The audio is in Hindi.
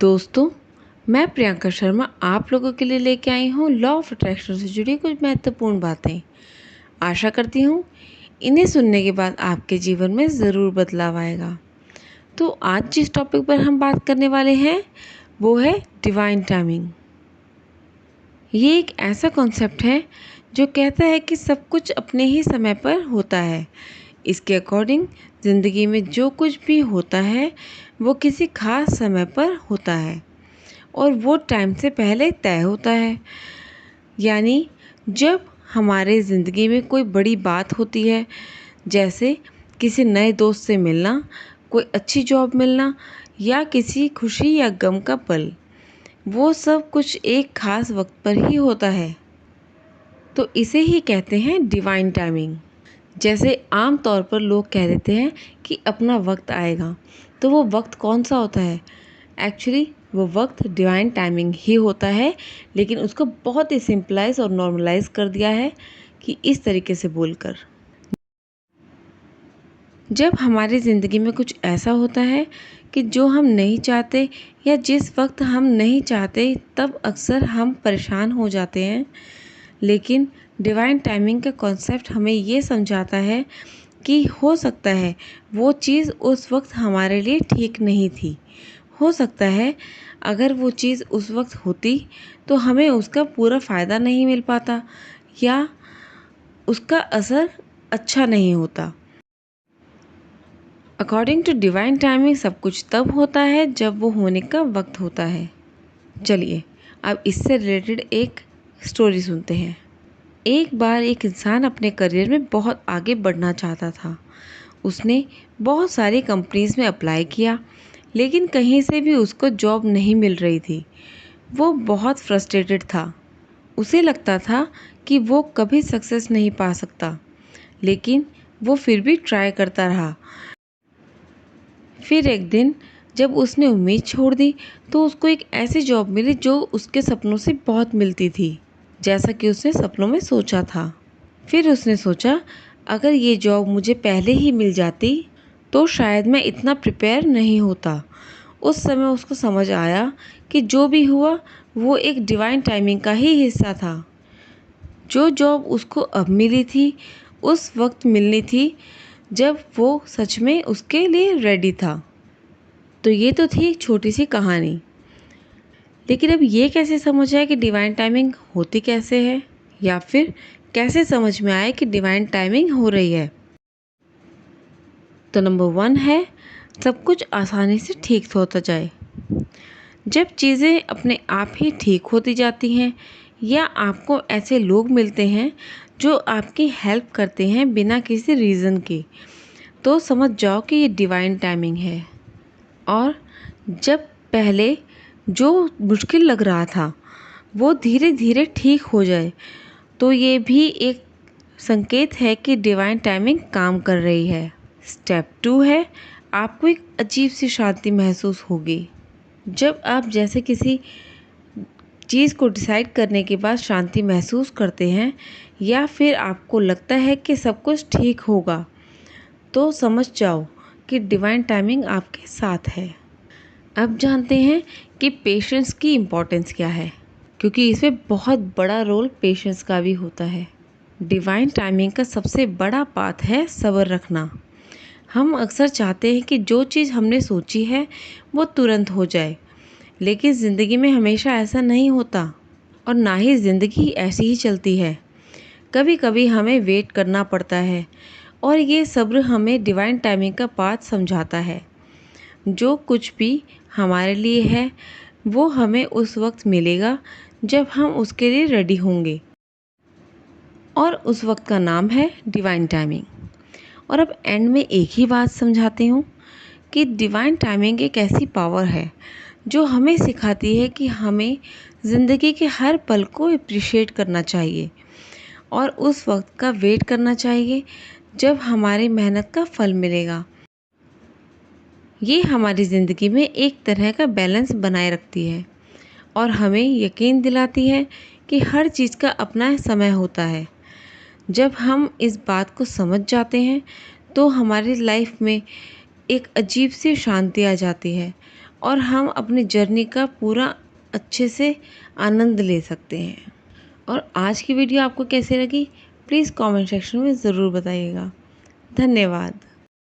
दोस्तों, मैं प्रियंका शर्मा आप लोगों के लिए लेके आई हूँ लॉ ऑफ अट्रैक्शन से जुड़ी कुछ महत्वपूर्ण बातें। आशा करती हूँ इन्हें सुनने के बाद आपके जीवन में ज़रूर बदलाव आएगा। तो आज जिस टॉपिक पर हम बात करने वाले हैं वो है डिवाइन टाइमिंग। ये एक ऐसा कॉन्सेप्ट है जो कहता है कि सब कुछ अपने ही समय पर होता है। इसके अकॉर्डिंग ज़िंदगी में जो कुछ भी होता है वो किसी खास समय पर होता है और वो टाइम से पहले तय होता है। यानी जब हमारे ज़िंदगी में कोई बड़ी बात होती है, जैसे किसी नए दोस्त से मिलना, कोई अच्छी जॉब मिलना या किसी खुशी या गम का पल, वो सब कुछ एक खास वक्त पर ही होता है। तो इसे ही कहते हैं डिवाइन टाइमिंग। जैसे आम तौर पर लोग कह देते हैं कि अपना वक्त आएगा, तो वो वक्त कौन सा होता है? एक्चुअली वो वक्त डिवाइन टाइमिंग ही होता है, लेकिन उसको बहुत ही सिंपलाइज और नॉर्मलाइज कर दिया है कि इस तरीके से बोलकर। जब हमारी ज़िंदगी में कुछ ऐसा होता है कि जो हम नहीं चाहते या जिस वक्त हम नहीं चाहते, तब अक्सर हम परेशान हो जाते हैं। लेकिन डिवाइन टाइमिंग का कॉन्सेप्ट हमें ये समझाता है कि हो सकता है वो चीज़ उस वक्त हमारे लिए ठीक नहीं थी। हो सकता है अगर वो चीज़ उस वक्त होती तो हमें उसका पूरा फ़ायदा नहीं मिल पाता या उसका असर अच्छा नहीं होता। अकॉर्डिंग टू डिवाइन टाइमिंग सब कुछ तब होता है जब वो होने का वक्त होता है। चलिए अब इससे रिलेटेड एक स्टोरी सुनते हैं। एक बार एक इंसान अपने करियर में बहुत आगे बढ़ना चाहता था। उसने बहुत सारी कंपनीज में अप्लाई किया, लेकिन कहीं से भी उसको जॉब नहीं मिल रही थी। वो बहुत फ्रस्ट्रेटेड था। उसे लगता था कि वो कभी सक्सेस नहीं पा सकता, लेकिन वो फिर भी ट्राई करता रहा। फिर एक दिन जब उसने उम्मीद छोड़ दी तो उसको एक ऐसी जॉब मिली जो उसके सपनों से बहुत मिलती थी, जैसा कि उसने सपनों में सोचा था। फिर उसने सोचा, अगर ये जॉब मुझे पहले ही मिल जाती तो शायद मैं इतना प्रिपेयर नहीं होता। उस समय उसको समझ आया कि जो भी हुआ वो एक डिवाइन टाइमिंग का ही हिस्सा था। जो जॉब उसको अब मिली थी उस वक्त मिलनी थी जब वो सच में उसके लिए रेडी था। तो ये तो थी एक छोटी सी कहानी, लेकिन अब ये कैसे समझ आए कि डिवाइन टाइमिंग होती कैसे है, या फिर कैसे समझ में आए कि डिवाइन टाइमिंग हो रही है? तो नंबर 1 है, सब कुछ आसानी से ठीक होता जाए। जब चीज़ें अपने आप ही ठीक होती जाती हैं या आपको ऐसे लोग मिलते हैं जो आपकी हेल्प करते हैं बिना किसी रीज़न के, तो समझ जाओ कि ये डिवाइन टाइमिंग है। और जब पहले जो मुश्किल लग रहा था वो धीरे धीरे ठीक हो जाए, तो ये भी एक संकेत है कि डिवाइन टाइमिंग काम कर रही है। स्टेप 2 है, आपको एक अजीब सी शांति महसूस होगी। जब आप जैसे किसी चीज़ को डिसाइड करने के बाद शांति महसूस करते हैं या फिर आपको लगता है कि सब कुछ ठीक होगा, तो समझ जाओ कि डिवाइन टाइमिंग आपके साथ है। अब जानते हैं कि पेशेंस की इम्पोर्टेंस क्या है, क्योंकि इसमें बहुत बड़ा रोल पेशेंस का भी होता है। डिवाइन टाइमिंग का सबसे बड़ा पाथ है सब्र रखना। हम अक्सर चाहते हैं कि जो चीज़ हमने सोची है वो तुरंत हो जाए, लेकिन ज़िंदगी में हमेशा ऐसा नहीं होता और ना ही ज़िंदगी ऐसी ही चलती है। कभी कभी हमें वेट करना पड़ता है और ये सब्र हमें डिवाइन टाइमिंग का पाथ समझाता है। जो कुछ भी हमारे लिए है वो हमें उस वक्त मिलेगा जब हम उसके लिए रेडी होंगे, और उस वक्त का नाम है डिवाइन टाइमिंग। और अब एंड में एक ही बात समझाती हूँ कि डिवाइन टाइमिंग एक ऐसी पावर है जो हमें सिखाती है कि हमें ज़िंदगी के हर पल को अप्रिशिएट करना चाहिए और उस वक्त का वेट करना चाहिए जब हमारी मेहनत का फल मिलेगा। ये हमारी ज़िंदगी में एक तरह का बैलेंस बनाए रखती है और हमें यकीन दिलाती है कि हर चीज़ का अपना समय होता है। जब हम इस बात को समझ जाते हैं तो हमारी लाइफ में एक अजीब सी शांति आ जाती है और हम अपनी जर्नी का पूरा अच्छे से आनंद ले सकते हैं। और आज की वीडियो आपको कैसी लगी प्लीज़ कमेंट सेक्शन में ज़रूर बताइएगा। धन्यवाद।